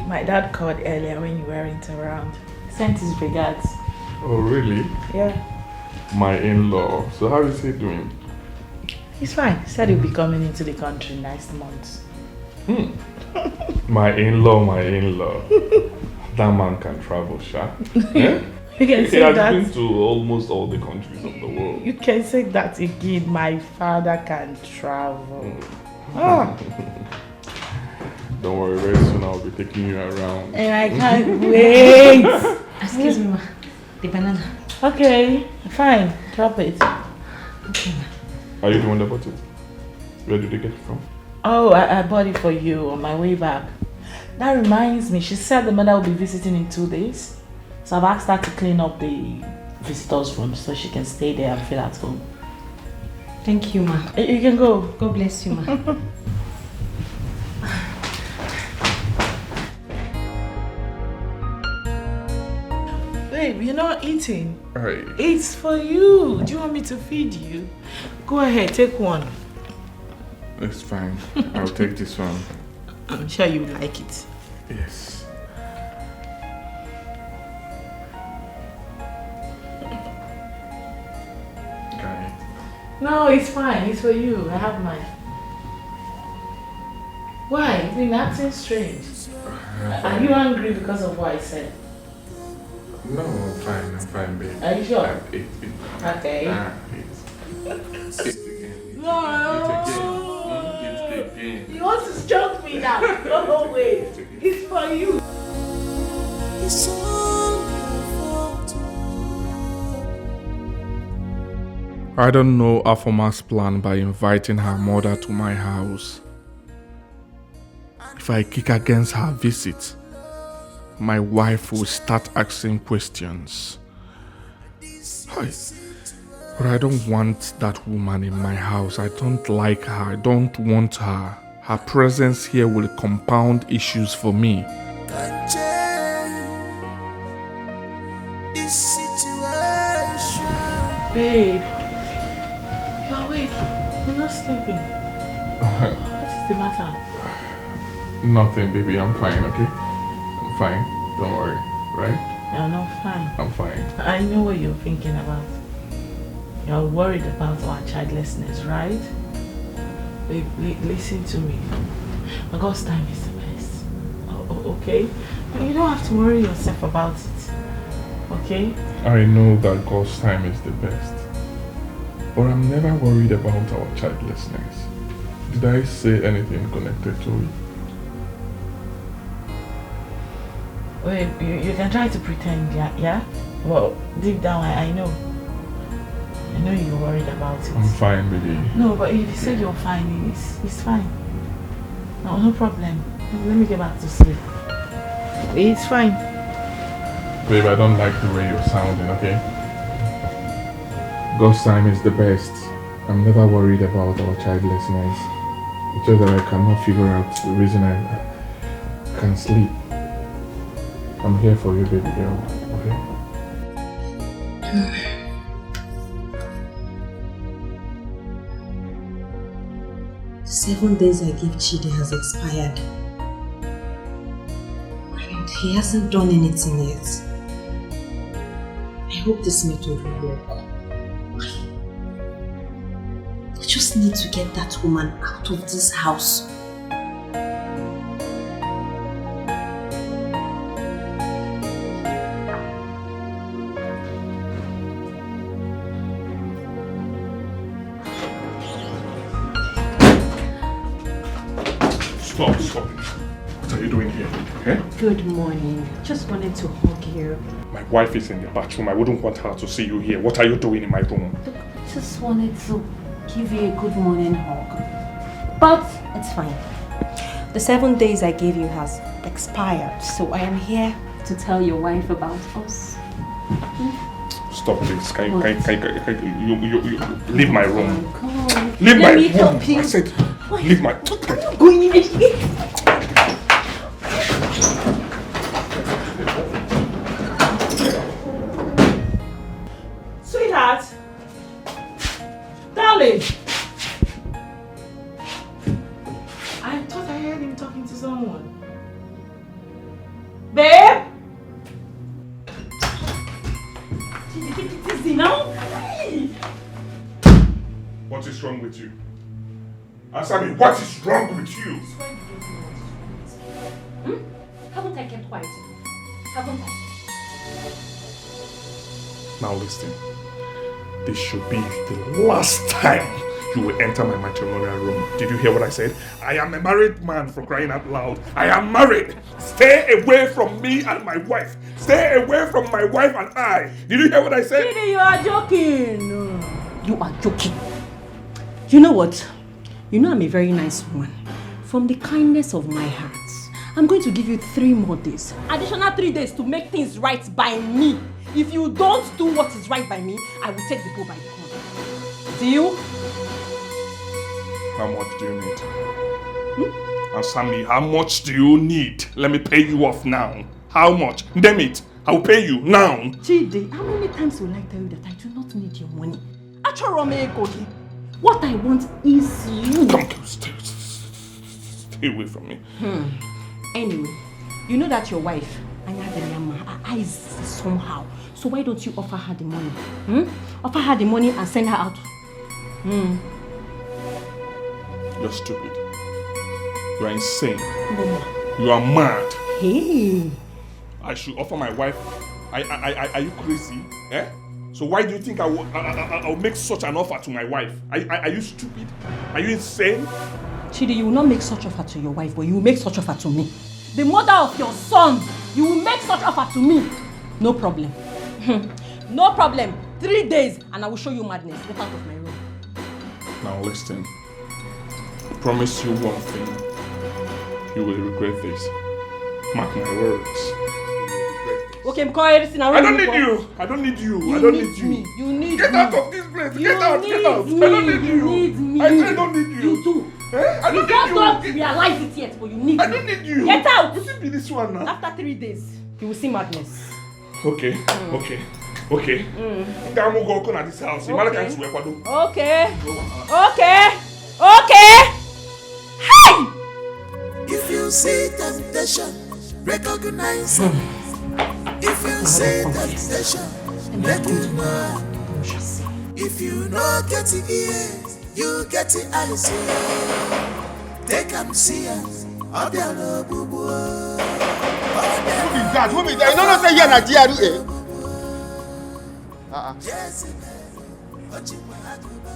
My dad called earlier when you weren't around. Sent his regards. Oh, really? Yeah. My in-law. So how is he doing? He's fine. He said he'll be coming into the country next month. My in-law, my in-law. That man can travel, Sha. Yeah? You can say he that. He has been to almost all the countries of the world. You can say that again. My father can travel. Oh. Don't worry, very soon I'll be taking you around. And I can't wait. Excuse me, ma. The banana. Okay, fine. Drop it. Okay, ma. Are you the one that bought it? Where did you get it from? Oh, I bought it for you on my way back. That reminds me, she said the mother will be visiting in 2 days. So I've asked her to clean up the visitors' room so she can stay there and feel at home. Thank you, ma. You can go. God bless you, ma. Babe, you're not eating. Right. It's for you. Do you want me to feed you? Go ahead, take one. It's fine. I'll take this one. I'm sure you like it. Yes. Got it. No, it's fine. It's for you. I have mine. Why? You've been acting strange. Are you angry because of what I said? No, I'm fine, babe. Are you sure? It, Okay. it's again. No. It's again. You want to stroke me now? No, wait. It's for you. I don't know Afoma's plan by inviting her mother to my house. If I kick against her visit, my wife will start asking questions. Hi. But I don't want that woman in my house. I don't like her. I don't want her. Her presence here will compound issues for me. Babe, you're awake. You're not sleeping. What is the matter? Nothing, baby. I'm fine, okay? I'm fine. Don't worry, right? You're not fine. I'm fine. I know what you're thinking about. You're worried about our childlessness, right? Babe, listen to me. God's time is the best. Okay? You don't have to worry yourself about it. Okay? I know that God's time is the best. But I'm never worried about our childlessness. Did I say anything connected to it? Wait, you can try to pretend, yeah? Well, deep down, I know. I know you're worried about it. I'm fine, baby. No, but if you say you're fine, it's fine. No problem. Let me get back to sleep. It's fine. Babe, I don't like the way you're sounding, okay? God's time is the best. I'm never worried about our childlessness. It's just that I cannot figure out the reason I can't sleep. I'm here for you, baby girl, okay? 7 days I gave Chidi has expired. And he hasn't done anything yet. I hope this method will work. I just need to get that woman out of this house. Stop. What are you doing here? Okay? Good morning. Just wanted to hug you. My wife is in the bathroom. I wouldn't want her to see you here. What are you doing in my room? Look, I just wanted to give you a good morning hug. But it's fine. The 7 days I gave you has expired, so I am here to tell your wife about us. Stop this. Can you leave my room. Come on. Leave my Let me room. help you. I said, leave my... Going in. Sweetheart! Darling! I thought I heard him talking to someone. What is wrong with you? Answer me, what is wrong with you? Haven't I kept quiet? Haven't I? Now listen. This should be the last time you will enter my matrimonial room. Did you hear what I said? I am a married man, for crying out loud. I am married. Stay away from me and my wife. Stay away from my wife and I. Did you hear what I said? Didi, you are joking. You are joking. You know what? You know I'm a very nice woman. From the kindness of my heart, I'm going to give you 3 more days. Additional 3 days to make things right by me. If you don't do what is right by me, I will take the bull by the horn. Deal? How much do you need? Answer me, how much do you need? Let me pay you off now. How much? Damn it, I'll pay you now. Chidi, how many times will I tell you that I do not need your money? What I want is you. Come, stay away from me. Anyway, you know that your wife, her eyes somehow. So why don't you offer her the money? Offer her the money and send her out. You're stupid. You are insane. Mama. You are mad. Hey. I should offer my wife. Are you crazy? Eh? So why do you think I'll make such an offer to my wife? Are you stupid? Are you insane? Chidi, you will not make such offer to your wife, but you will make such offer to me. The mother of your son, you will make such offer to me. No problem. No problem. 3 days and I will show you madness. Get out of my room. Now listen. I promise you one thing. You will regret this. Mark my words. Okay, I'm calling everything around. I don't need you. I don't need you. I don't need you. Me. You need Get me. out of this place. You Get out. need Get out. me. I don't need you. You need me. I say I don't need you. You do. Eh? I You don't just need don't you. realize it yet, but you need I me. don't need you. Get out. What will be this one now? After 3 days, you will see madness. Okay. Okay. Okay. I'm going to go to this house. Okay. Okay. Okay. Hey! If you see temptation, recognize it. If you see temptation, let it know. If you know get the ears, you get the eyes. Take and see us. Who is that? Who is that? You don't say you're Nigerian.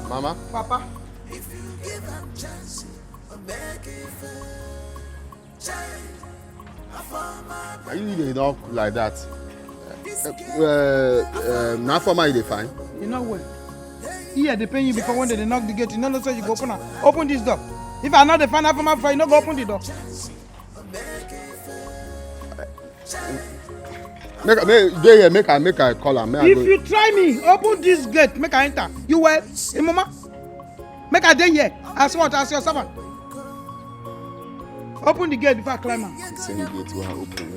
Mama? Papa? If you give them chance, make it fair. Are you really not like that? Now for my they fine. You know what? Here they pay you before when they knock the gate. You know say you go open this door. If I know the fan for my friend, you no go open the door. Make I call her. If you try me, open this gate, make I enter. You will, hey, mama. Make I dey here. As what? As your servant. Open the gate before I climb out. The same gate will open.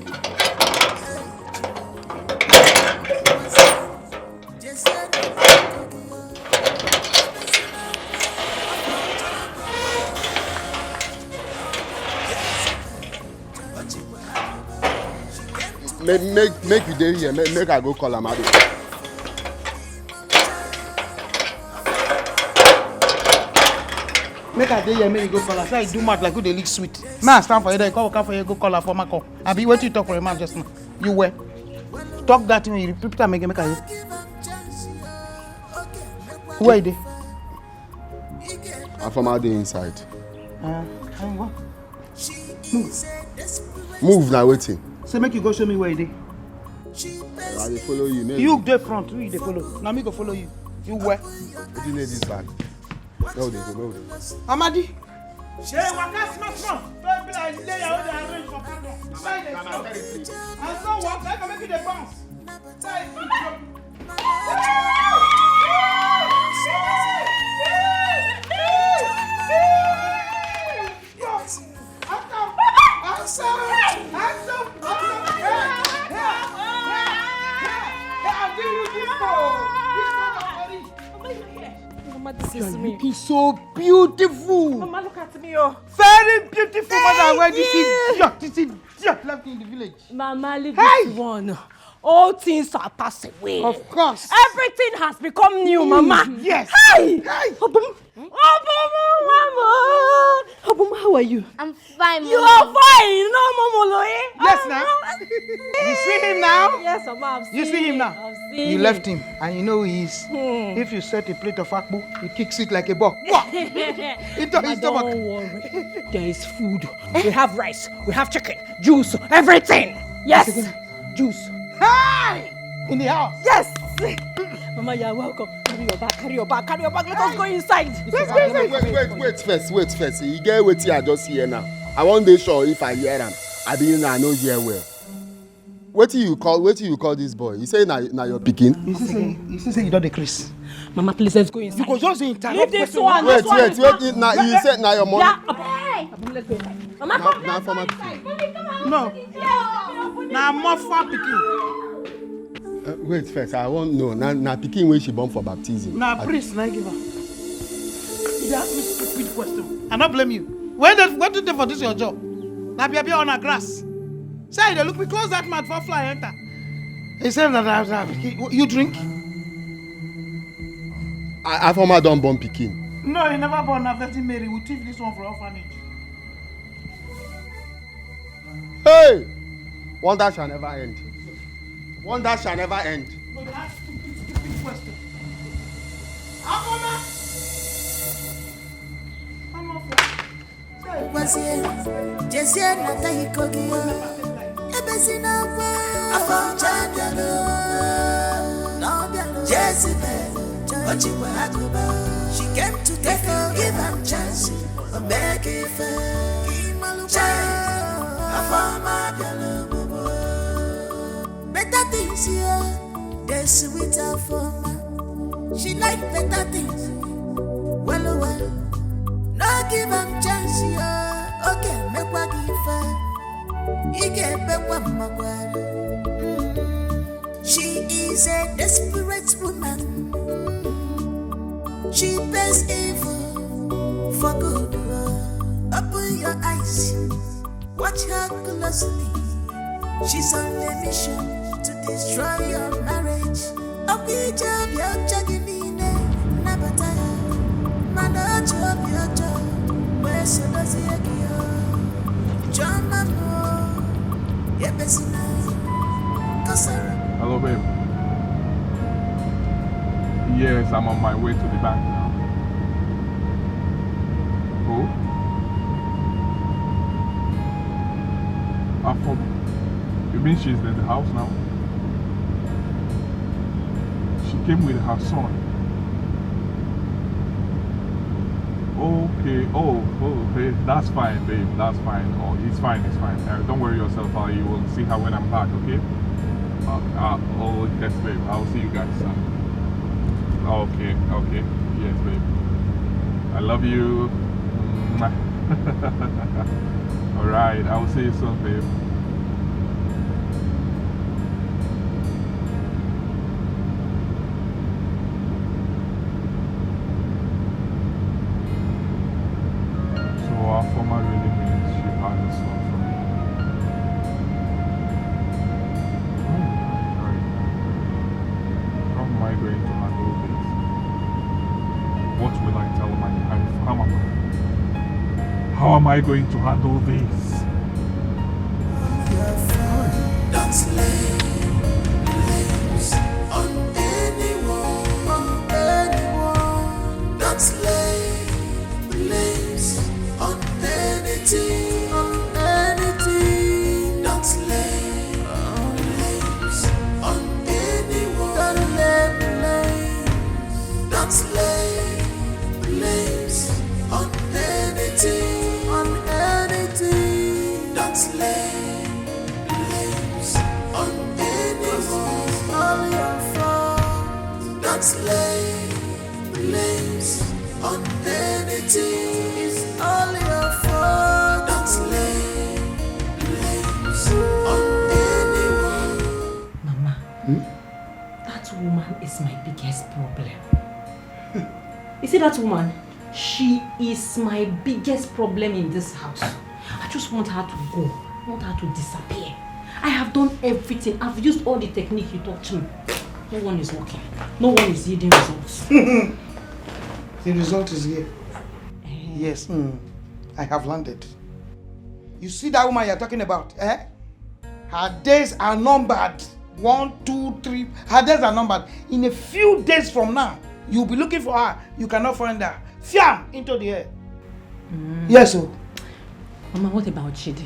Make you dey here. Make I go call am out. Make I dey here, make you go call her. Say I do mad like who dey lick sweet. Man, stand for you there. Come for you, go call her for my call. I be waiting to talk for a man just now. You were. Talk that thing, you repeat am again, make I hear. Where they? I'm from out the inside. What? Move now, waiting. Say make you go show me where they. I will follow you. You dey front, who you dey follow? Now me go follow you. You where? What do you need this bag? No, they go. Amadi. Hey, waka small. Don't be like lay out there arrange for pardon. Why they stop? And so what? Let me make you the bounce. Mama, this is me. Looking so beautiful. Mama, look at me, oh. Very beautiful, mother. Where this idiot left in the village. Mama, leave Hey! this one. All things are passed away. Of course. Everything has become new, Mama. Yes. Hi! Obum, Mama! Obum, how are you? I'm fine, Mama. You are fine! No, Mama, Yes, now. You see him now? Yes, Mama, I've seen You see him now? I've seen You left him, and you know he is. If you set a plate of akpu, he kicks it like a ball. Into his stomach. Don't worry. There is food. We have rice. We have chicken, juice, everything. Yes. Juice. Hey! In the house. Yes. Mama, you are welcome. Carry your bag. Carry your bag. Carry your bag. Let us go inside. Wait first. You get wetin I just hear now. I wan dey sure if I hear am. I be I no hear well. Wetin you call this boy? You say na your pikin? You still say you don't decrease. Mama, please let's go inside. You go just interrupt. Leave this one. Wait. Now you said na your mom. Hey! Let's go inside. Mama, come. Na for my pikin. No. Now more fun picking. Wait first. I wan know. Na pikin wey she born for baptism. Now priest, now give her. You ask me stupid question. I don't blame you. What do you do for this your job? Now be on a grass. Say they look me close that man for fly enter. He said that you drink. I former don born pikin. No, he never born a Virgin Mary. We thief this one for orphanage. Hey! Wonder shall never end. Wonder shall never end. But that's stupid question. Akoma! Jesie nata ikogi ebesi na kwa afọ champion no biano Jezebel ochiwa aguba she came to take give am chance make it fair imalucha afọ ma biano bobo better things here they sweeter for ma she like better things well no give am chance here. Okay, make what give her. You can make what magwara. She is a desperate woman. She pays evil for good. Open your eyes, watch her closely. She's on a mission to destroy your marriage. Okay, job your chugging Nabataya. Man, job your job. Where's your Hello, babe. Yes, I'm on my way to the bank now. Who? You mean she's in the house now? She came with her son. Okay, okay, that's fine, babe, that's fine. Oh, it's fine. Don't worry yourself, you will see her when I'm back, okay? Oh, yes, babe, I'll see you guys. Okay, yes, babe. I love you. Alright, I'll see you soon, babe. Our former really means she had a son for me. Right. How am I going to handle this? What will I tell my wife? How am I going to handle this? Don't slay blames on anyone. Don't slay blames on anything. Don't lay blames on anyone. Don't lay blames on anything. Don't lay blames on anyone. All your fault. Don't lay blames on anything. It's all your fault. Don't lay blames on anyone. Mama, that woman is my biggest problem. You see that woman? She is my biggest problem in this house. I just want her to go. I want her to disappear. I have done everything. I've used all the technique you taught me. No one is working. No one is yielding results. The result is here. Yes, I have landed. You see that woman you're talking about, eh? Her days are numbered. 1, 2, 3. Her days are numbered. In a few days from now, you'll be looking for her. You cannot find her. Fiam into the air. Yes, sir. Mama, what about Chidi?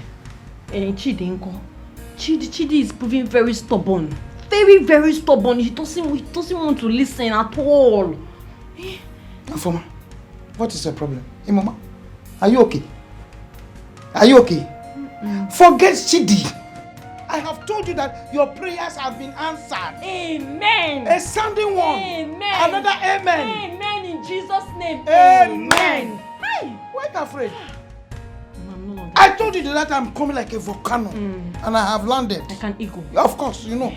Chidi is proving very stubborn. Very, very stubborn. He doesn't want to listen at all. Afoma, what is your problem? Hey, Mama, are you okay? Are you okay? Forget Chidi. I have told you that your prayers have been answered. Amen. A sounding one. Amen. Another amen. Amen in Jesus' name. Amen. Hey. Why are you afraid? Mom, no, I told you that I'm coming like a volcano and I have landed. Like an eagle. Of course, you know.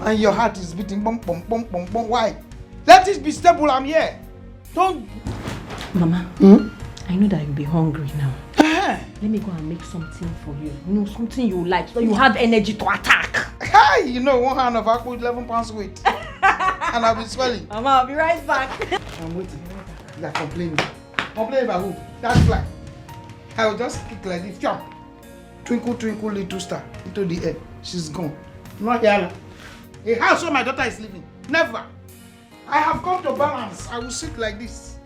And your heart is beating bum bum bum bum bum. Why? Let it be stable. I'm here. Don't. Mama, I know that you'll be hungry now. Let me go and make something for you. You know, something you like, so you have energy to attack. Hey, you know, one hand of aqua with 11 pounds weight. And I'll be swelling. Mama, I'll be right back. I'm waiting. You're complaining. Complaining about who? That fly. I will just kick like this. Jump. Twinkle, twinkle, little star. Into the air. She's gone. Not here. A house where my daughter is living. Never. I have come to balance. I will sit like this.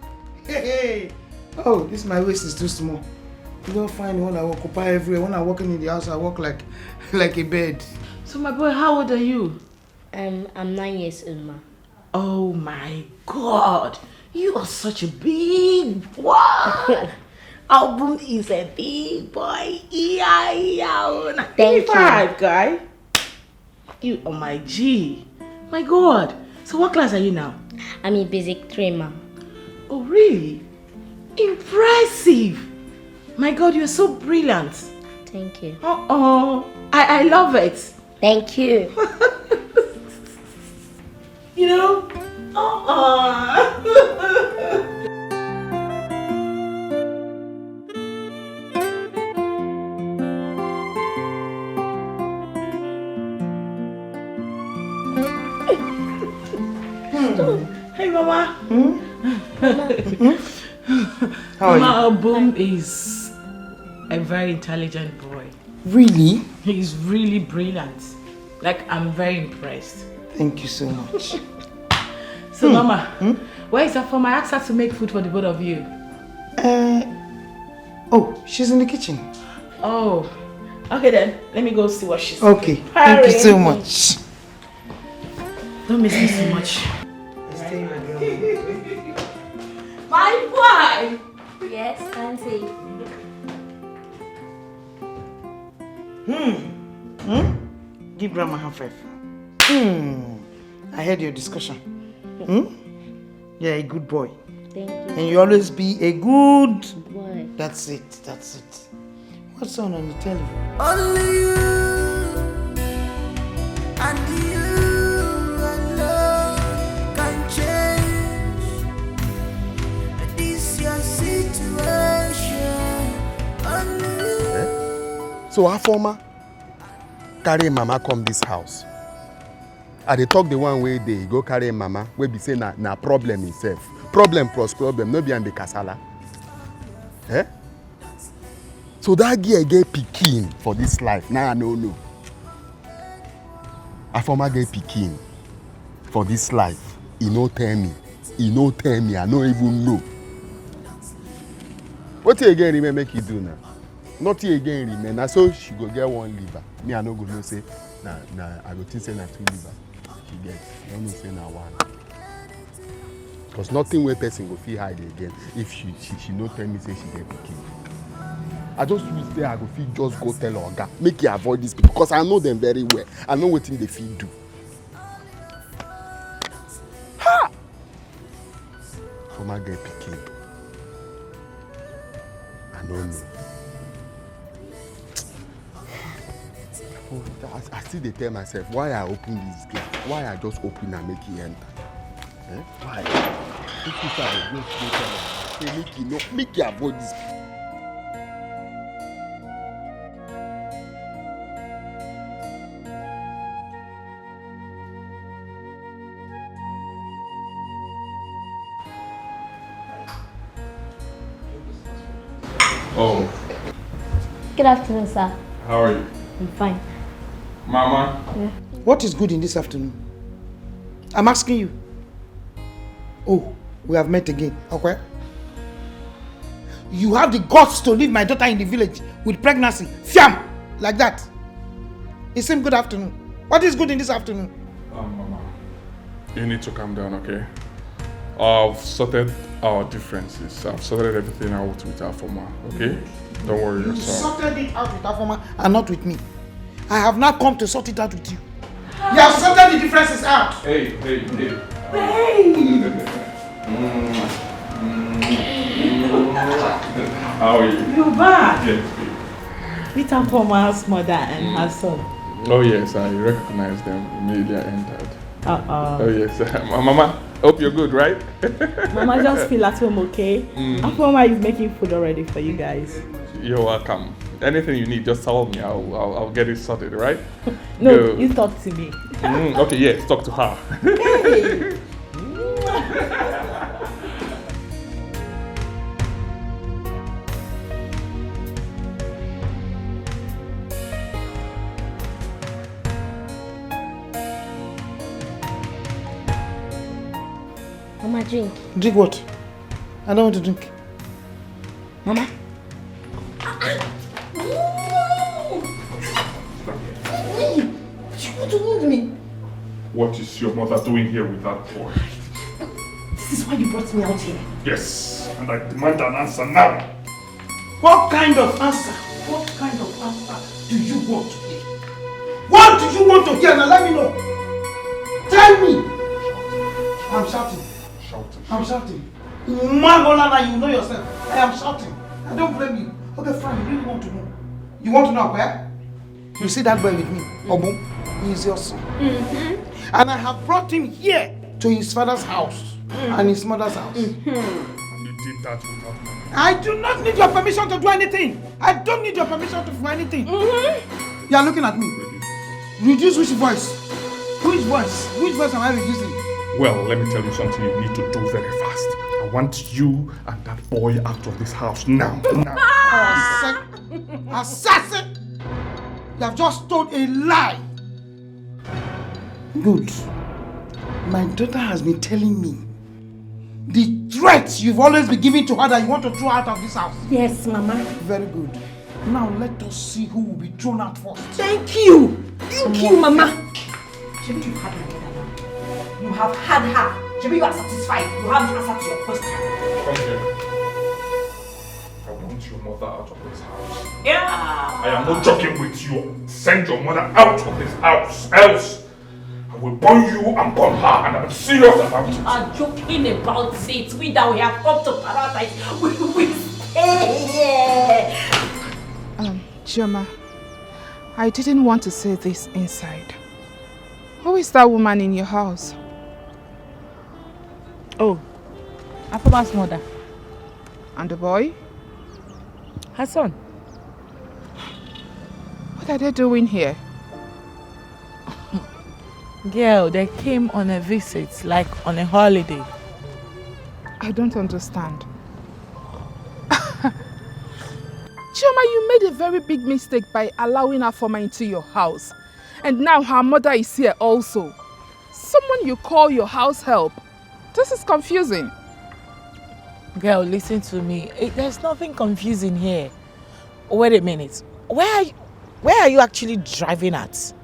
Hey. Oh, this my waist is too small. You don't find when I occupy everywhere. When I walk in the house, I walk like a bed. So my boy, how old are you? I'm 9 years old, ma. Oh my God, you are such a big boy. Album is a big boy. Thank you. Guy. You are my G. My God. So what class are you now? I'm in basic 3, ma. Oh really? Impressive. My God, you're so brilliant. Thank you. I love it. Thank you. You know? Hey, Mama. How are you? Mama, Boom is a very intelligent boy. Really? He's really brilliant. Like, I'm very impressed. Thank you so much. So, Mama, where is Afoma? I asked her to make food for the both of you. Oh, she's in the kitchen. Oh, okay then. Let me go see what she's Okay, preparing. thank you so much. Don't miss me so much. Stay my girl. My boy! Yes, Auntie. Give Grandma her 5. I heard your discussion. You're a good boy. Thank you. And you always be a good... Boy. That's it. What's on the television? Only you and you alone can change this your situation. Only you. So Afoma carry mama come this house. I dey talk the one way they go carry mama wey be say na problem himself. Problem plus problem, no be am be kasala. Eh? So that girl get pikin for this life. Now I no know. Afoma get pikin for this life. He no tell me. I no even know. What you again remember make you do now? Nothing again remain. Na so she go get one liver. Me I no go know say na I go think say na 2 liver. She get. I don't know say na 1. Because nothing wey person go fit hide again if she no tell me say she get pikin. I just wish say I go fit just go tell Oga make you avoid this people because I know them very well. I know wetin they fit do. Ha! Foma get pikin. I don't know. I still dey tell myself why I open this gate. Why I just open and make it enter. Eh? Why? If you say just go tell am, say make you avoid this. Oh, Good afternoon, sir. how are you? I'm fine. Mama? What is good in this afternoon? I'm asking you. Oh, we have met again, okay? You have the guts to leave my daughter in the village with pregnancy, fiam, like that. It seems good afternoon. What is good in this afternoon? Mama, you need to calm down, okay? I've sorted our differences. I've sorted everything out with Afoma, okay? Don't worry You yourself. sorted it out with Afoma and not with me. I have now come to sort it out with you. You have sorted the differences out. Hey. How are you? You're back. Yes, Meet Afoma's mother and her son. oh yes, I recognized them immediately I entered. Uh-oh. Oh yes, Mama, hope you're good, right? Mama, just feel at home, okay? Afoma is making food already for you guys. You're welcome. Anything you need, just tell me. I'll get it sorted, right? No, Go. you talk to me. Okay, yes, talk to her. Hey. Mama, drink. Drink what? I don't want to drink. Mama. You want to wound me? What is your mother doing here with that boy? This is why you brought me out here. Yes, and I demand an answer now. What kind of answer? What kind of answer do you want to hear? What do you want to hear? Now let me know. Tell me. I'm shouting. I'm shouting. Manolana, you know yourself. I am shouting. I don't blame you. Okay, fine. You really want to know. You want to know where? You see that boy with me, Obum? He is your son. And I have brought him here to his father's house and his mother's house. And you did that without money. I do not need your permission to do anything. I don't need your permission to do anything. You are looking at me. Reduce which voice? Which voice? Which voice am I reducing? Well, let me tell you something you need to do very fast. I want you and that boy out of this house now. Assassin! You have just told a lie. Good. My daughter has been telling me the threats you've always been giving to her that you want to throw out of this house. Yes, Mama. Very good. Now let us see who will be thrown out first. Thank you! Thank you, Mama! Shebi, you had my mother now. You have had her. Shebi, you are satisfied. You have the answer to your question. Come here. I want your mother out of this house. Yeah! I am not joking with you. Send your mother out of this house. Else, I will burn you and burn her. And I'm serious about it. You are joking about it. We that we have come to paradise. We will stay here. Chioma, I didn't want to say this inside. Who is that woman in your house? Oh, Afoma's mother. And the boy? Her son. What are they doing here? Girl, they came on a visit, like on a holiday. I don't understand. Chioma, you made a very big mistake by allowing Afoma into your house. And now her mother is here also. Someone you call your house help. This is confusing. Girl, listen to me. There's nothing confusing here. Wait a minute. Where are you actually driving at?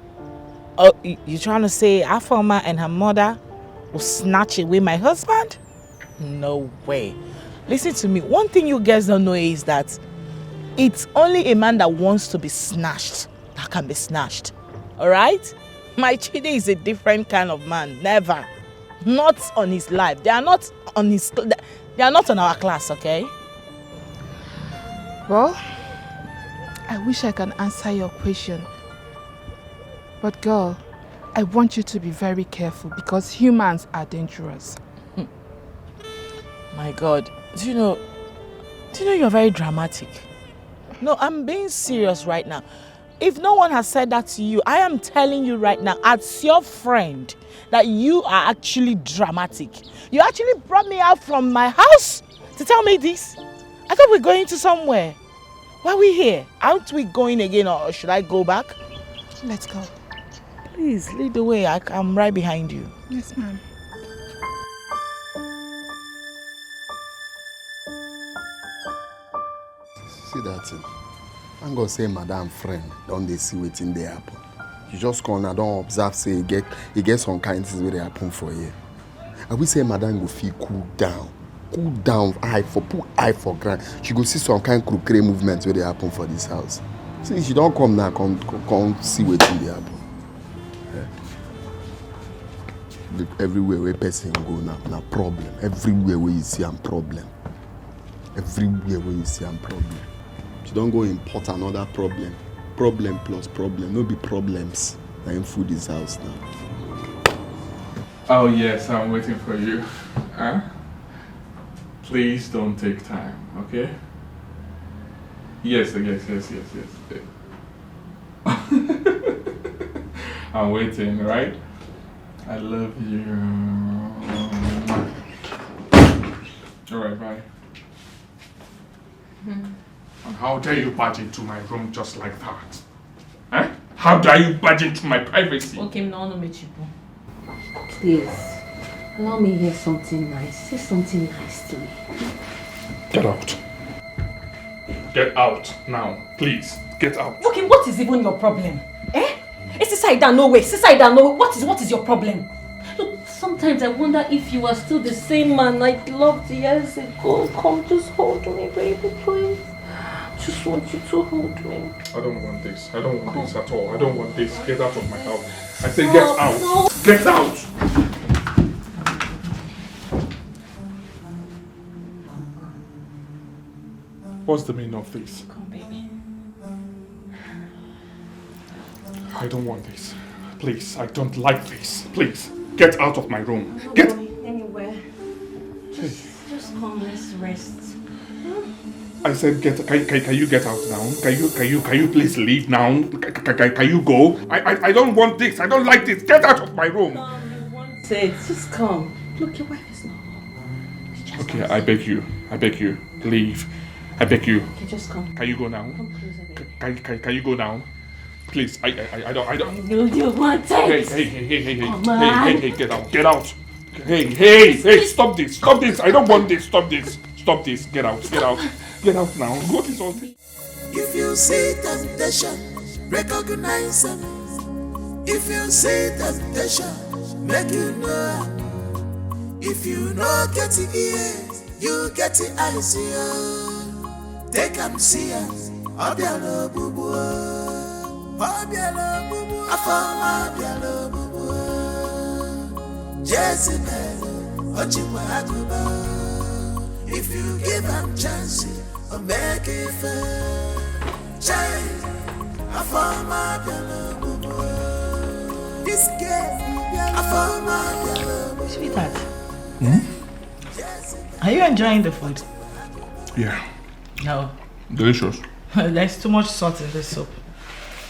Oh, you trying to say Afoma and her mother will snatch away my husband? No way. Listen to me. One thing you guys don't know is that it's only a man that wants to be snatched that can be snatched. Alright? My Chide is a different kind of man. Never. Not on his life. They are not on our class, okay? Well, I wish I can answer your question. But girl, I want you to be very careful because humans are dangerous. My God. Do you know you're very dramatic? No, I'm being serious right now. If no one has said that to you, I am telling you right now, as your friend, that you are actually dramatic. You actually brought me out from my house to tell me this. I thought we were going to somewhere. Why are we here? Aren't we going again, or should I go back? Let's go. Please, lead the way. I'm right behind you. Yes, ma'am. See that thing? I'm gonna say madam friend, don't they see wetin dey happen? You just come and don't observe, say you get some kind things wey dey happen for you. I will say madam go feel cool down, put eye for ground. She go see some kind crooked movements wey dey happen for this house. See, she don't come now, come see wetin dey happen. Everywhere where person go na problem. Everywhere where you see am problem. Everywhere where you see am problem. She don't go import another problem. Problem plus problem. No be problems. I am food is house now. Oh yes, I'm waiting for you. Huh? Please don't take time, okay? Yes. I'm waiting, right? I love you. Alright, bye. And how dare you barge into my room just like that? Eh? How dare you barge into my privacy? Okay, no, Mechipo. Please, allow me to hear something nice. Say something nice to me. Get out. Get out now, please. Get out. Okay, what is even your problem? Eh? It's this side down, no way. This side down, no way. What is your problem? Look, sometimes I wonder if you are still the same man I loved years ago. Come, just hold me, baby, please. Just want you to hold me. I don't want this. I don't want this at all. I don't want this. Get out of my house. I say get out. No. Get out. What's the meaning of this? Come, baby. I don't want this. Please, I don't like this. Please, get out of my room. Get anywhere. Just come, let's rest. I said, can you get out now? Can you please leave now? Can you go? I don't want this. I don't like this. Get out of my room. Say it. Just come. Look, your wife is not home. Okay, I beg you, leave. I beg you. Okay, just come. Can you go now? Come closer, baby. Can you go now? Please, I don't. I know you want it. Hey, Come on. hey, get out. Hey, stop this. I don't want this. Stop this. Get out now. What is all this? If you see temptation, recognize them. If you see temptation, make you know. If you know get the ears, you get the eyes. Take them see us. Obialo bubu. Obialo bubu. Afama obialo bubu. Jezebel. Ochikwa aduba. If you give them chances, or make it fair. Child, I found my piano. This girl, I found my piano. Sweetheart. Are you enjoying the food? Yeah. No. Delicious. There's too much salt in this soup.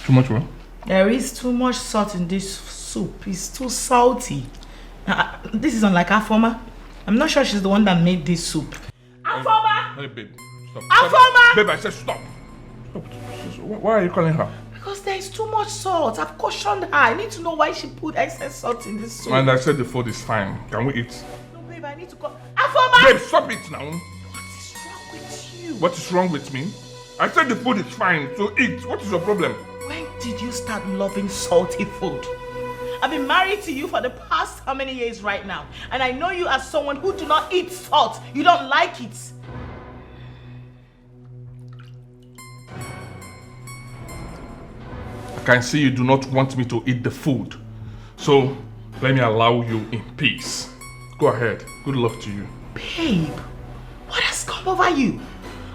Too much what? There is too much salt in this soup. It's too salty. This is unlike Afoma. I'm not sure she's the one that made this soup. Afoma! Hey, babe. Stop. Afoma! Babe, I said stop. Why are you calling her? Because there is too much salt. I've cautioned her. I need to know why she put excess salt in this soup. And I said the food is fine. Can we eat? No, babe, I need to call. Afoma! Babe, stop it now. What is wrong with you? What is wrong with me? I said the food is fine, so eat. What is your problem? When did you start loving salty food? I've been married to you for the past how many years right now? And I know you as someone who do not eat salt. You don't like it. I can see you do not want me to eat the food. So, let me allow you in peace. Go ahead. Good luck to you. Babe, what has come over you?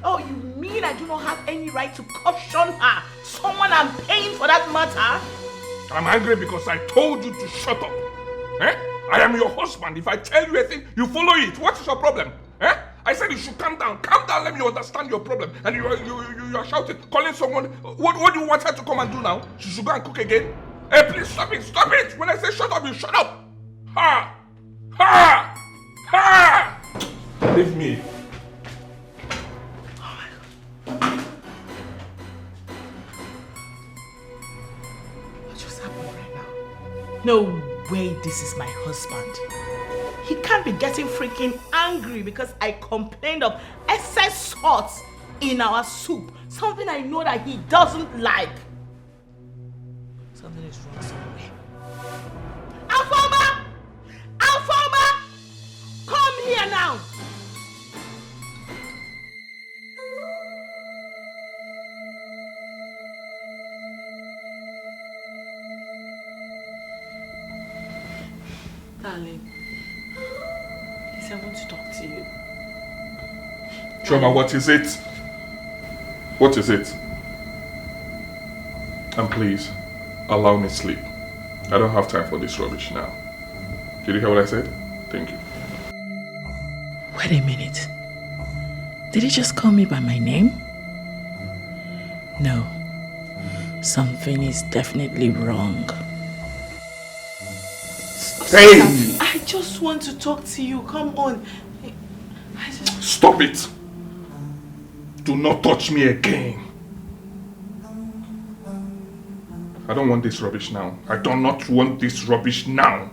Oh, you mean I do not have any right to caution her? Someone I'm paying for that matter? I'm angry because I told you to shut up. Eh? I am your husband. If I tell you anything, you follow it. What is your problem? Eh? I said you should calm down. Calm down, let me understand your problem. And you are shouting, calling someone. What do you want her to come and do now? She should go and cook again? Hey, please stop it. When I say shut up, you shut up. Ha! Ha! Ha! Leave me. No way this is my husband. He can't be getting freaking angry because I complained of excess salt in our soup. Something I know that he doesn't like. Something is wrong somewhere. Alfoma! Alfoma! Come here now! Darling, please, I want to talk to you. Choma, what is it? What is it? And please, allow me sleep. I don't have time for this rubbish now. Did you hear what I said? Thank you. Wait a minute. Did he just call me by my name? No. Something is definitely wrong. Hey! I just want to talk to you. Come on. Stop it! Do not touch me again. I don't want this rubbish now. I do not want this rubbish now.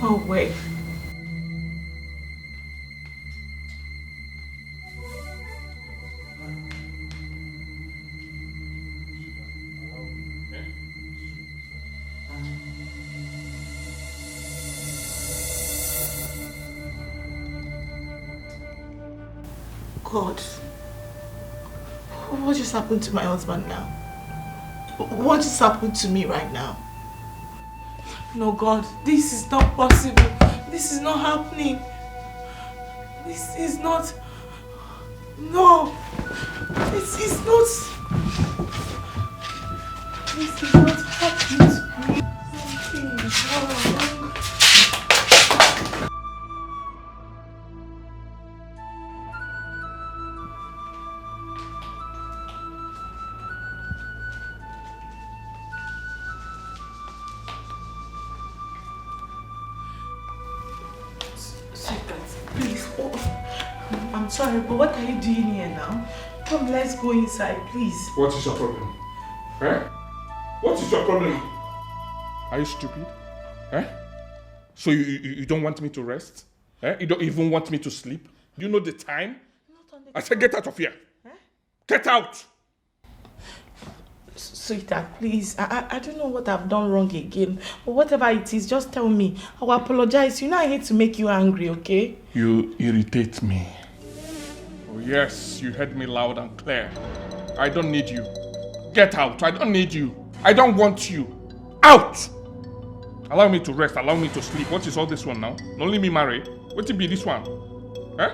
Oh, wait. God, what just happened to my husband now? What just happened to me right now? No, God, this is not possible. This is not happening. This is not... No. This is not... This is not happening to me. Something is wrong. I'm sorry, but what are you doing here now? Come, let's go inside, please. What is your problem? Eh? What is your problem? Are you stupid? Eh? So you don't want me to rest? Eh? You don't even want me to sleep? Do you know the time? I said get out of here. Eh? Get out! Sweetheart, please. I don't know what I've done wrong again. But whatever it is, just tell me. I will apologize. You know I hate to make you angry, okay? You irritate me. Oh yes, you heard me loud and clear. I don't need you. Get out. I don't need you. I don't want you. Out! Allow me to rest. Allow me to sleep. What is all this one now? Not let me marry. What will be this one? Eh?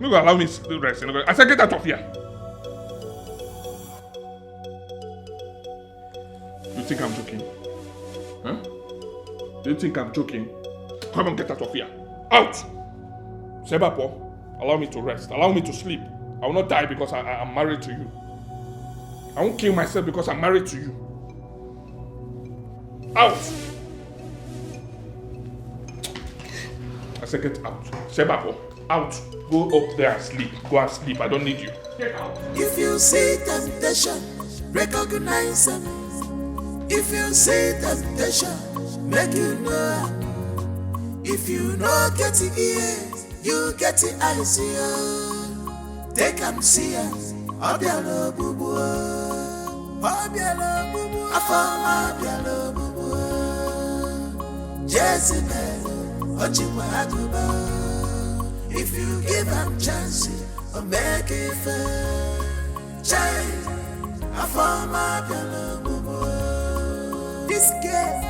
You allow me to rest. I said get out of here. You think I'm joking? Huh? Do you think I'm joking? Come on, get out of here. Out! Sebapo, allow me to rest. Allow me to sleep. I will not die because I'm married to you. I won't kill myself because I'm married to you. Out! I said get out. Sebapo, out. Go up there and sleep. Go and sleep. I don't need you. Get out. If you see temptation, recognize them. If you see temptation, make you know. If you know get the ears, you get the eyes. Take them see us. Obialo bubu, obialo bubu, afama obialo bubu. Jezebel, Ojibwa Aguba. If you give them chance, or make it fair. Child, afama obialo bubu. This girl,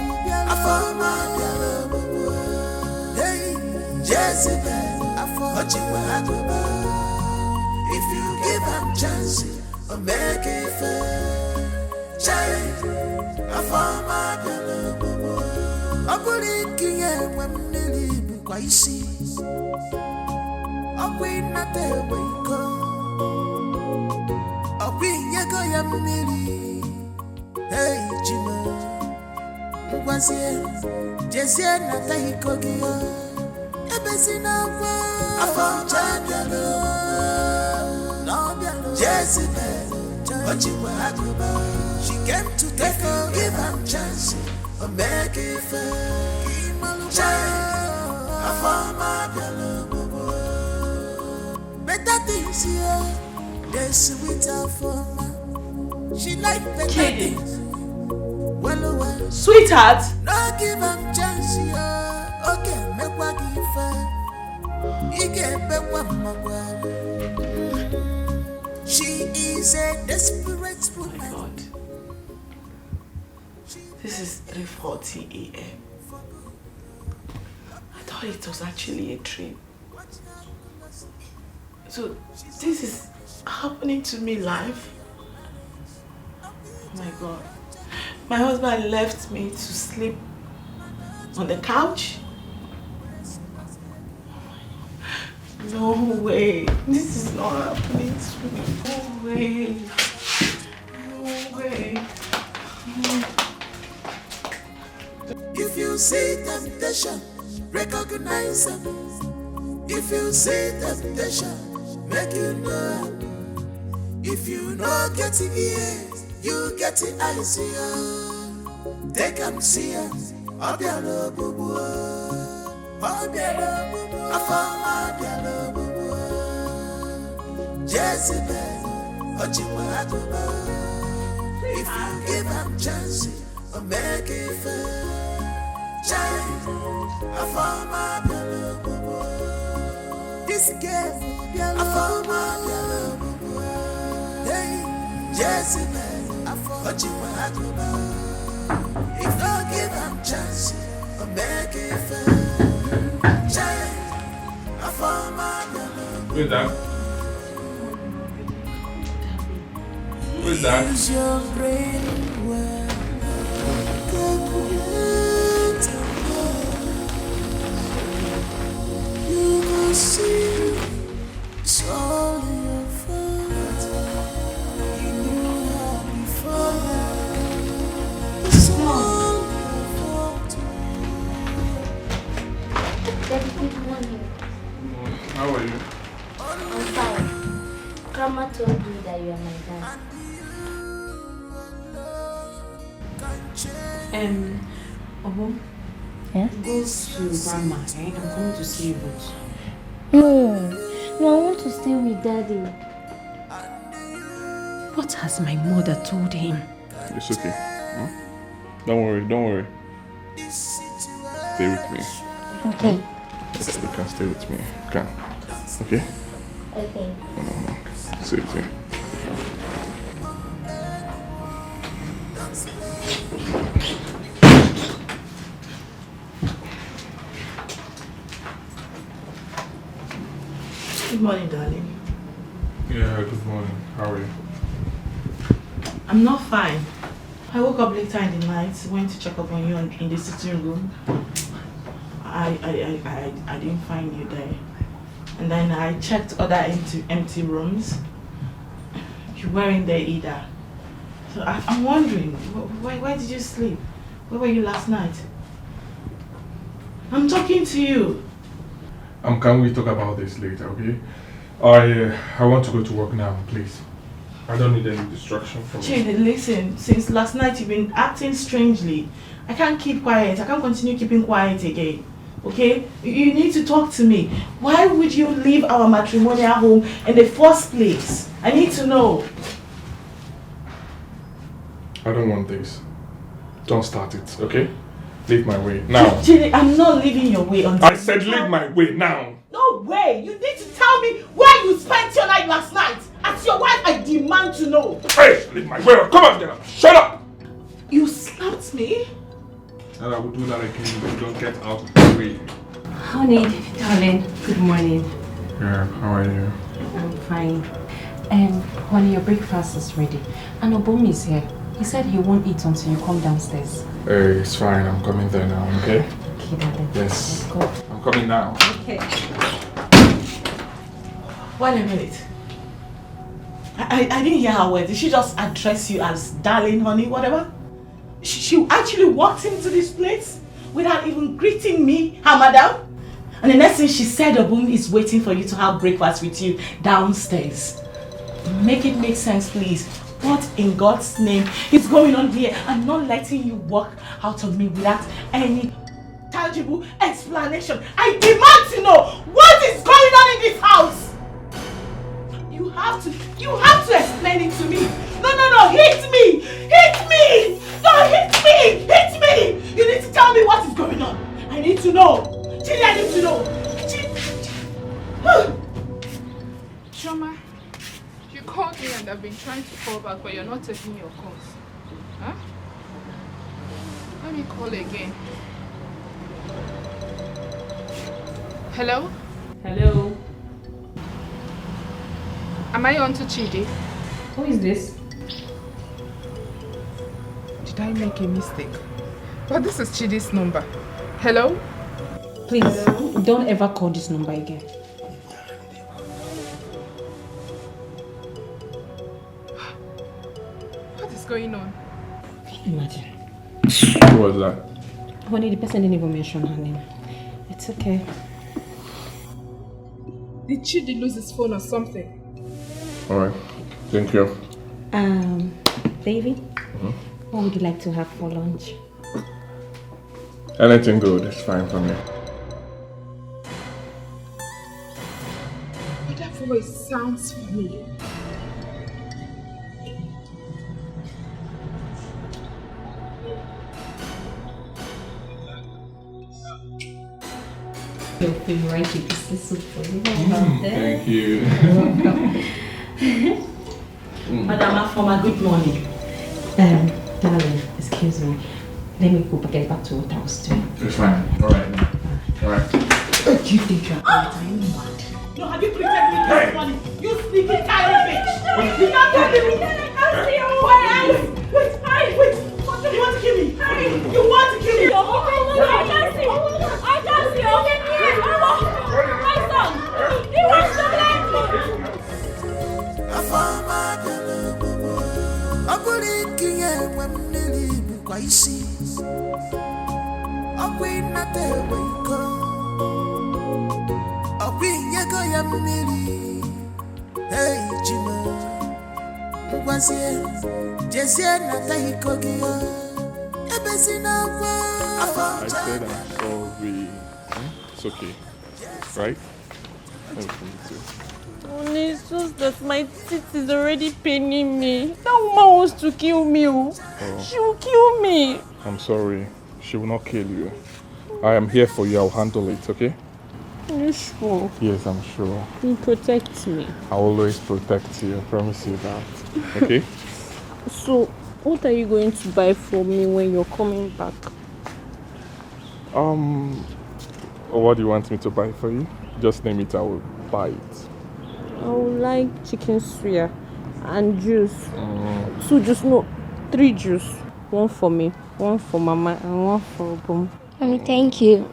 afama obialo bubu. Hey, Jezebel, Ojibwa Aguba. If you give them chance, or make it fair. Child, afama obialo bubu. Oguri kinye mwemnili bukwa isi. Hey, Jima, Mwazie, Jesia Natahi Kogio, Ebesina, Afonjano, Jezebel, she came to take her, give her chance, or make it fair. Better things here, they're sweeter for me. She like better things. Well, sweetheart. No give them chance, yeah. Okay, make what give her. You get back one more. She is a desperate woman. Oh my God. This is 3:40 a.m. I thought it was actually a dream. So this is happening to me live. Oh my God. My husband left me to sleep on the couch. No way. This is not happening to me. No way. No way. If you see temptation, recognize them. If you see temptation, make you know. If you know get it ears, you get it eyes. Take them see us. Obiano bubu. Obiano bubu. Afama obiano bubu. Jezebel. Ochiwa aguba. If you give them chance, or make it fair. Child. Afama obiano bubu. This girl. Afama obiano bubu. Hey. Jezebel. Ochiwa aguba. If I give them chance, I make it fair. Child, I found my love. Who's that? Who's that? Use your brain well. You will see it's all your fault. You knew how before now. It's all your fault. Daddy, good morning. How are you? I'm fine. Grandma told me that you are my dad. Yeah? Go to grandma, eh? I'm coming to see you both. No, I want to stay with Daddy. What has my mother told him? It's okay. Huh? Don't worry. Stay with me. Okay. You can stay with me. You can. Okay? Okay. Sit here. Good morning, darling. Yeah, good morning. How are you? I'm not fine. I woke up later in the night, went to check up on you in the sitting room. I didn't find you there. And then I checked other empty rooms. You weren't there either. So I'm wondering, why did you sleep? Where were you last night? I'm talking to you. Can we talk about this later, okay? I want to go to work now, please. I don't need any distraction from you. Chidi, listen, since last night you've been acting strangely. I can't keep quiet. I can't continue keeping quiet again. Okay? You need to talk to me. Why would you leave our matrimonial home in the first place? I need to know. I don't want this. Don't start it, okay? Leave my way now. Chidi, I'm not leaving your way until... I said leave my way now. No way! You need to tell me where you spent your night last night. As your wife, I demand to know. Hey, leave my way. Come on, get up. Shut up. You slapped me? And I will do that again if you don't get out of the way. Honey, darling, good morning. Yeah, how are you? I'm fine. Honey, your breakfast is ready. And Obum is here. He said he won't eat until you come downstairs. Hey, it's fine. I'm coming there now, okay? Okay, darling. Yes. Let's go. I'm coming now. Okay. Wait a minute. I didn't hear her words. Did she just address you as darling, honey, whatever? She actually walked into this place without even greeting me, her madam? And the next thing she said, Obum is waiting for you to have breakfast with you downstairs. Make it make sense, please. What in God's name is going on here? I'm not letting you walk out of me without any tangible explanation. I demand to know what is going on in this house. You have to explain it to me. No, hit me! Hit me! No, hit me! Hit me! You need to tell me what is going on. I need to know. Chidi, I need to know. Chioma, you called me and I've been trying to call back, but you're not taking your calls. Huh? Let me call again. Hello? Hello? Am I on to Chidi? Who is this? Did I make a mistake? But this is Chidi's number. Hello? Please, don't ever call this number again. What is going on? Imagine. Who was that? Honey, the person didn't even mention her name. It's okay. Did Chidi lose his phone or something? Alright, thank you. Baby, what would you like to have for lunch? Anything good is fine for me. But that voice sounds familiar. Your favorite chicken soup for you. Thank you. Madam Afoma, good morning. Darling, excuse me. Let me go get back to what I was doing. It's fine. Alright. What do you think you're out? Are you mad? No, have you pretended me this morning? You sneaky tiny bitch! You not telling me! I can't see your way! Wait! What do you want to kill me? You want to kill me? I can't see! My son! He wants to blame me! Hey, Jima, I said I'm sorry. It's okay. Right? Everything is okay. Only it's just that my teeth is already paining me. That woman wants to kill me. She will kill me. I'm sorry. She will not kill you. I am here for you. I'll handle it, okay? Are you sure? Yes, I'm sure. You protect me. I'll always protect you. I promise you that. Okay? So, what are you going to buy for me when you're coming back? What do you want me to buy for you? Just name it, I will buy it. I would like chicken suya and juice. 2 juice, no, 3 juice. 1 for me, 1 for Mama, and 1 for Obum. Thank you.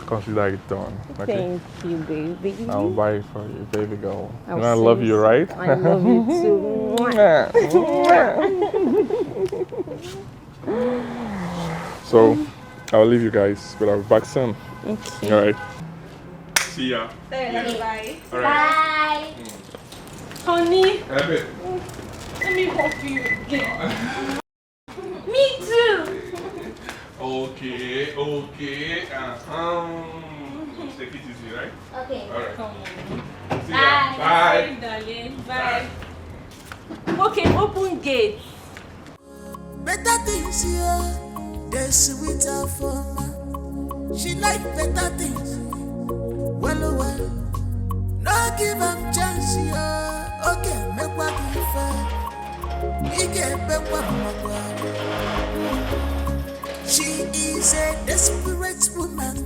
Consider it done. Okay? Thank you, baby. I'll buy it for you, baby girl. I'll You know I love you, right? I love you too. So, I'll leave you guys, but I'll be back soon. Okay. Alright. See ya. Bye. All right. Bye. Honey, Have it. let me hug you again. Me too. Okay. Take it easy, right? Okay. Alright. Come on. See ya. Bye. Darling. Bye. Okay, open gate. Better things here, they're sweeter for me. She like better things. Well, no give them chance, yeah. Okay, make what you find. We get back what she is a desperate woman.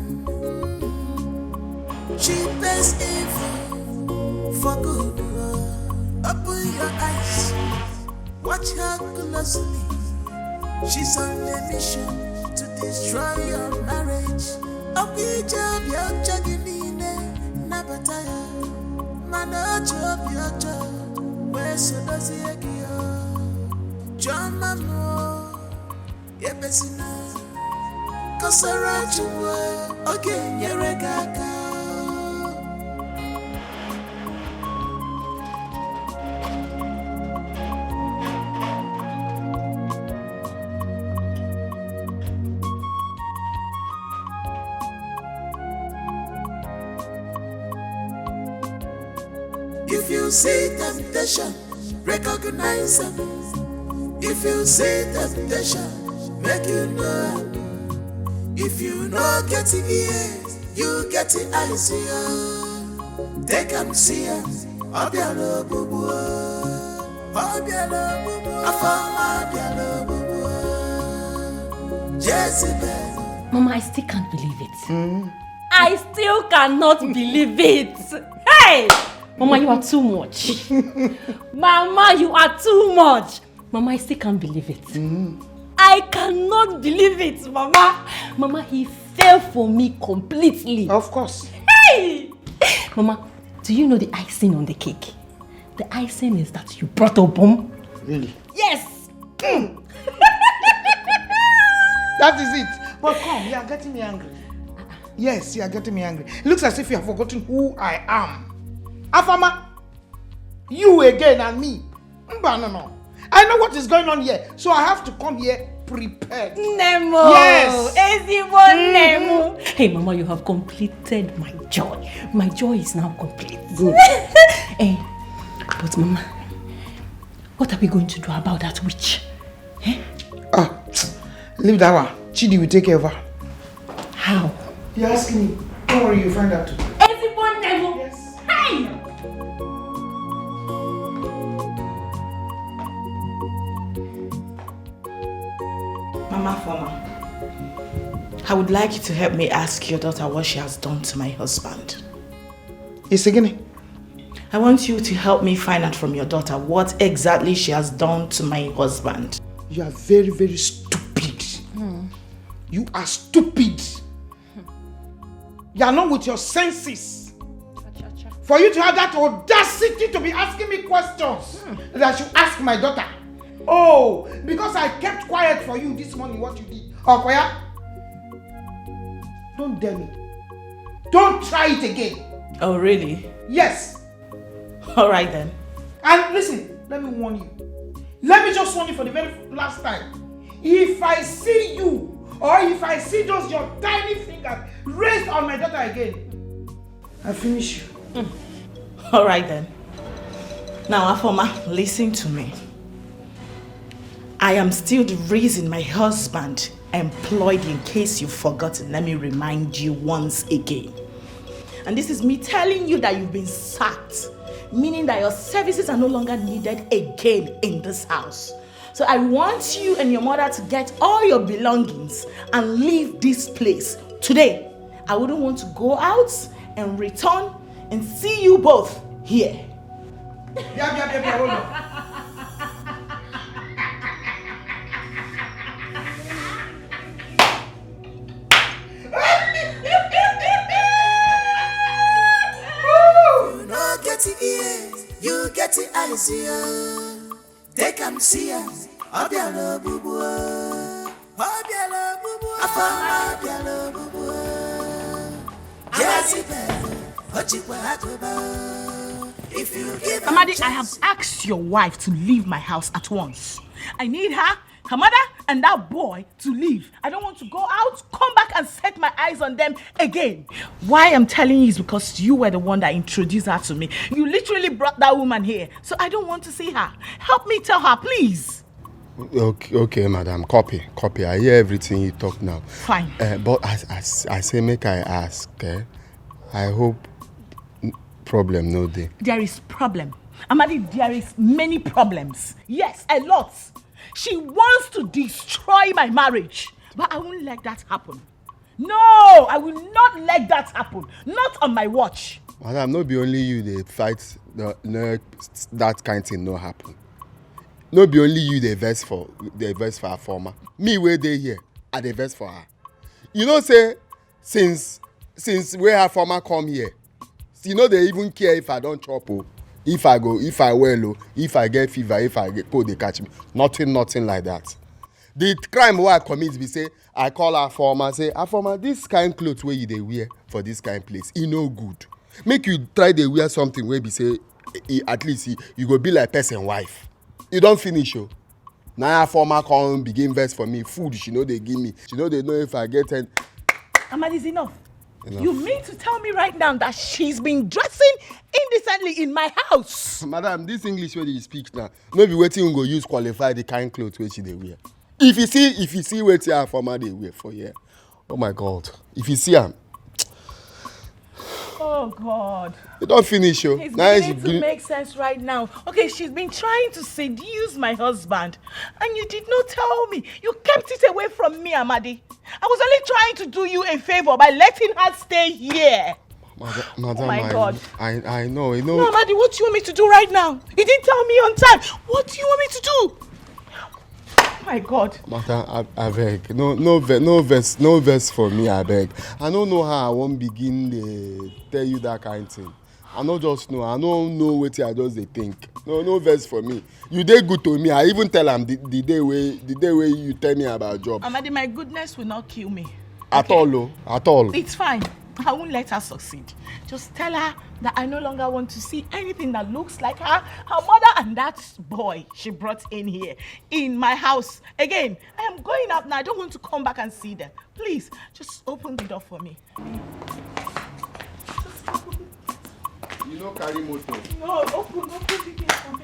She pays evil for good. Open your eyes, watch her closely. She's on a mission to destroy your marriage. I'll be job, you're chugging in a nabataya. Mana job your job, where so does he agio? John Mamo, Yepesina, Kasara Chua, again, Yeregaga. If you see temptation, recognize them. If you see temptation, make you know. If you know get the ears, you get the eyes. Take them see us. Obialo bubu, Obialo bubu, Afama Obialo bubu, Jezebel. Mama, I still can't believe it. I still cannot believe it. Hey! Mama, you are too much. Mama, you are too much. Mama, I still can't believe it. I cannot believe it, Mama. Mama, he fell for me completely. Of course. Hey! Mama, do you know the icing on the cake? The icing is that you brought a bomb. Really? Yes! That is it. But come, you are getting me angry. Yes, you are getting me angry. It looks as if you have forgotten who I am. Afama, you again and me. No. I know what is going on here, so I have to come here prepared. Nemo! Yes! Nemo! Hey, Mama, you have completed my joy. My joy is now complete. Good. Hey, but Mama, what are we going to do about that witch? Eh? Leave that one. Chidi will take care of her. How? You're asking me. Don't worry, you'll find out too. Nemo! Yes. Hey! Mama Former, I would like you to help me ask your daughter what she has done to my husband. Yes, again. I want you to help me find out from your daughter what exactly she has done to my husband. You are very, very stupid. You are stupid. You are not with your senses. For you to have that audacity to be asking me questions that I should ask my daughter. Oh, because I kept quiet for you this morning, what you did. Okoya, don't dare me. Don't try it again. Oh, really? Yes. All right then. And listen, let me warn you. Let me just warn you for the very last time. If I see you, or if I see just your tiny fingers raised on my daughter again, I'll finish you. All right then. Now, Afoma, listen to me. I am still the reason my husband employed you. In case you've forgotten, let me remind you once again. And this is me telling you that you've been sacked, meaning that your services are no longer needed again in this house. So I want you and your mother to get all your belongings and leave this place today. I wouldn't want to go out and return and see you both here. Yeah, hold on. You know get the ears, you get the eyes. They can see us. Obialo bubu, Obialo bubu, Afama Obialo bubu, Jezebel, Ochiwa Akoba. If you give Amadi, I have asked your wife to leave my house at once. I need her mother, and that boy to leave. I don't want to go out, come back and set my eyes on them again. Why I'm telling you is because you were the one that introduced her to me. You literally brought that woman here, so I don't want to see her. Help me tell her, please. Okay, madam. Copy. I hear everything you talk now. Fine. But as I say, make I ask. I hope problem no day. There is problem. Amadi, there is many problems. Yes, a lot. She wants to destroy my marriage, but I won't let that happen. No, I will not let that happen. Not on my watch. Madam, no be only you they fight that kind thing no happen. No be only you they vex for her former. Me where they here, I they vex for her. You know say since where her former come here, You know they even care if I don't chop. Oh. If I well, oh, if I get fever, if I get cold, they catch me. Nothing like that. The crime where I commit be say I call her former say former this kind clothes where you they wear for this kind place. E no good. Make you try they wear something where be say at least you go be like person wife. You don't finish oh. Now former come begin verse for me. Food she know they give me. She know they know if I get ten. Amadi, is enough. You mean to tell me right now that she's been dressing indecently in my house? Madam, this English way you speak now, maybe waiting go use qualify the kind clothes which they wear. If you see what you former they wear for here, oh my God! If you see them, oh God! You don't finish, yo. It's beginning to make sense right now. Okay, she's been trying to seduce my husband, and you did not tell me. You kept it away from me, Amadi. I was only trying to do you a favor by letting her stay here. Madam, oh my God! I know. No, Amadi, what do you want me to do right now? You didn't tell me on time. What do you want me to do? Oh my God. Madam, I beg. No verse for me, I beg. I don't know how I won't begin to tell you that kind of thing. I don't just know. I don't know what I just think. No verse for me. You did good to me. I even tell him the day where you tell me about job. Amadi, my goodness will not kill me. At all. It's fine. I won't let her succeed. Just tell her that I no longer want to see anything that looks like her mother and that boy she brought in here, in my house. Again, I am going out now. I don't want to come back and see them. Please, just open the door for me. You know carry motor. No, open the gate for me.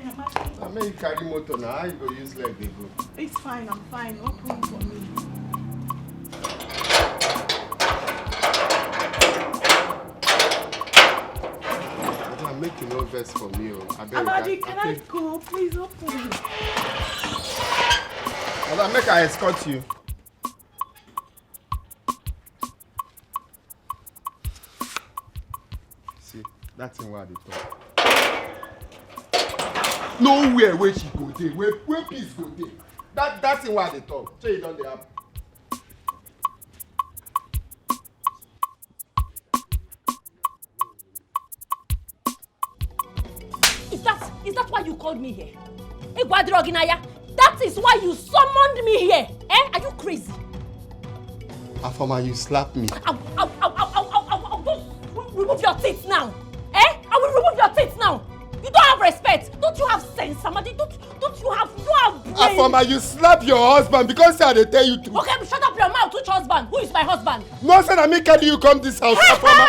I mean you carry motor now. How you go use leg they go? It's fine. I'm fine. Open for me. Make you no verse for me. Amadi, can I go? Please open it. Make I escort you. See, that's in where they talk. Nowhere where she go there, where peace go there. That's in where they talk. So you don't they have. Is that why you called me here? That is why you summoned me here. Are you crazy? Afama, you slapped me. Remove your teeth now. I will remove your teeth now. You don't have respect. Don't you have sense, Samadi? Don't you have brain? Afama, you slap your husband because they tell you to. Okay, shut up your mouth. Which husband? Who is my husband? No, sir, carry you come this house, Afama.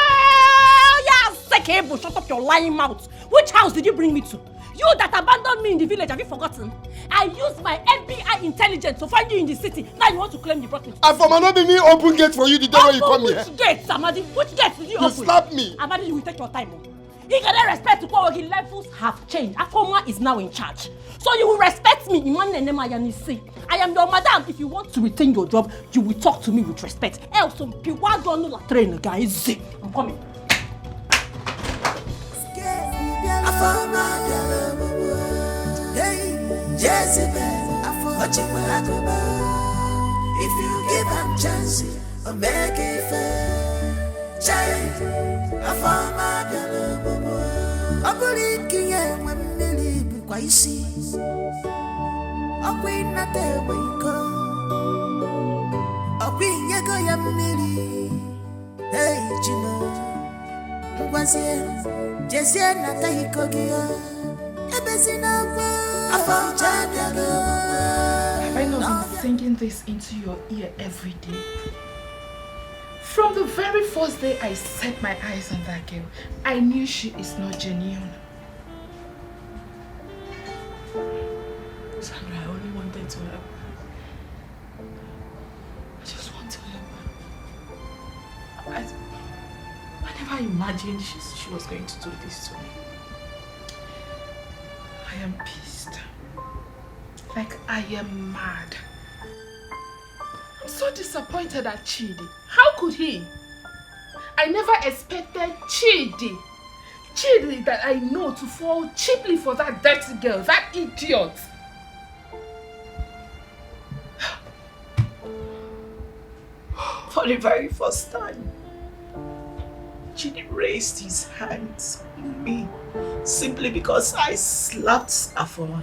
Shut up your lying mouth. Which house did you bring me to? You that abandoned me in the village, have you forgotten? I used my FBI intelligence to find you in the city. Now you want to claim you brought me to Afama, not be me open gate for you the day when you come here. Which gate, Samadi? Which gate did you open? You slapped me. Amadi, you will take your time. He can respect to Kwawagi. Levels have changed. Afoma is now in charge. So you will respect me. I am your madam. If you want to retain your job, you will talk to me with respect. Else, people don't know the train, guys. I'm coming. If you give them chance, or make it fair, child, I found my girl. I believe in when Millie be quite see. I wait not there where you go. I bring you go, young Millie. Hey, Jimo, was here, just yet not a hickogia. Have I not been singing this into your ear every day? From the very first day I set my eyes on that girl, I knew she is not genuine. Sandra, I only wanted to help her. I just want to help her. I never imagined she was going to do this to me. I am pissed. Like I am mad. I'm so disappointed at Chidi. How could he? I never expected Chidi that I know to fall cheaply for that dirty girl, that idiot. For the very first time, Chidi raised his hands on me simply because I slapped Afoma.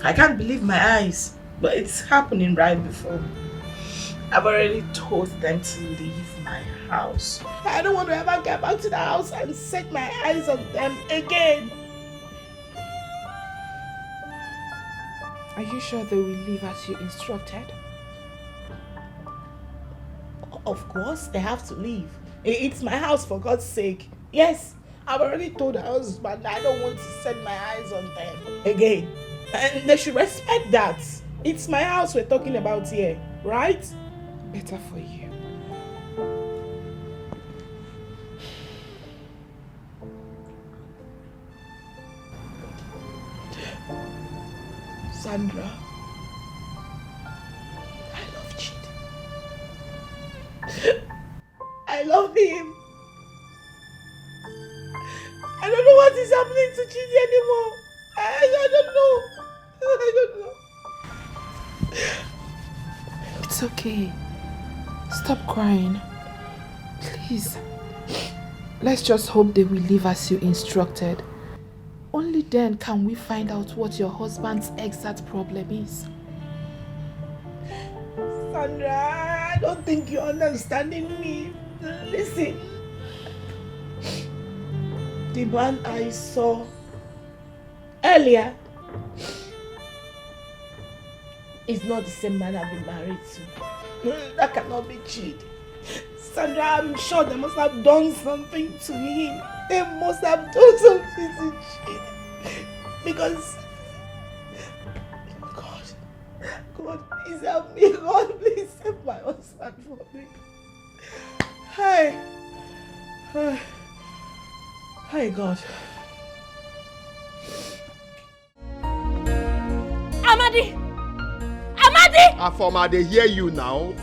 I can't believe my eyes, but it's happening right before me. I've already told them to leave my house. I don't want to ever get back to the house and set my eyes on them again. Are you sure they will leave as you instructed? Of course, they have to leave. It's my house, for God's sake. Yes, I've already told the husband I don't want to set my eyes on them again. And they should respect that. It's my house we're talking about here, right? Better for you. Sandra, I love Chidi. I love him. I don't know what is happening to Chidi anymore. I don't know. I don't know. It's okay. Stop crying. Please. Let's just hope they will leave as you instructed. Only then can we find out what your husband's exact problem is. Sandra, I don't think you're understanding me. Listen. The man I saw earlier is not the same man I've been married to. That cannot be Chidi. Sandra, I'm sure they must have done something to him. They must have done something to Chidi. Because God, please help me. God, please help my husband for me. Hi, God. Amadi! Afoma, they hear you now.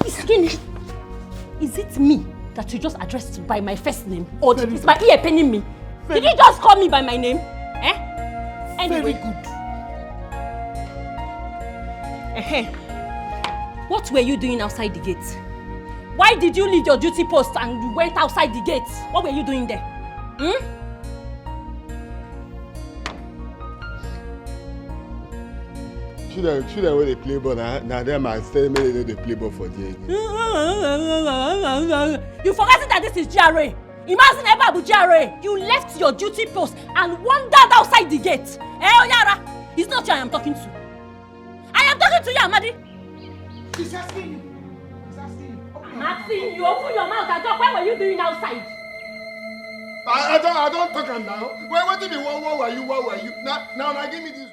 Is it me that you just addressed by my first name? Or is my ear paining me? Did you just call me by my name? Anyway. Very good. What were you doing outside the gate? Why did you leave your duty post and you went outside the gate? What were you doing there? Children when they play ball, now them are saying maybe they play ball for the. You forgot that this is GRA. Imagine Ebabu GRA. You left your duty post and wandered outside the gate. Oyara, it's not you I am talking to. I am talking to you, Amadi. He's asking you. He's asking you. I'm asking you. Open your mouth and talk. What were you doing outside? I don't talk now. What did you? What were you? Now give me this.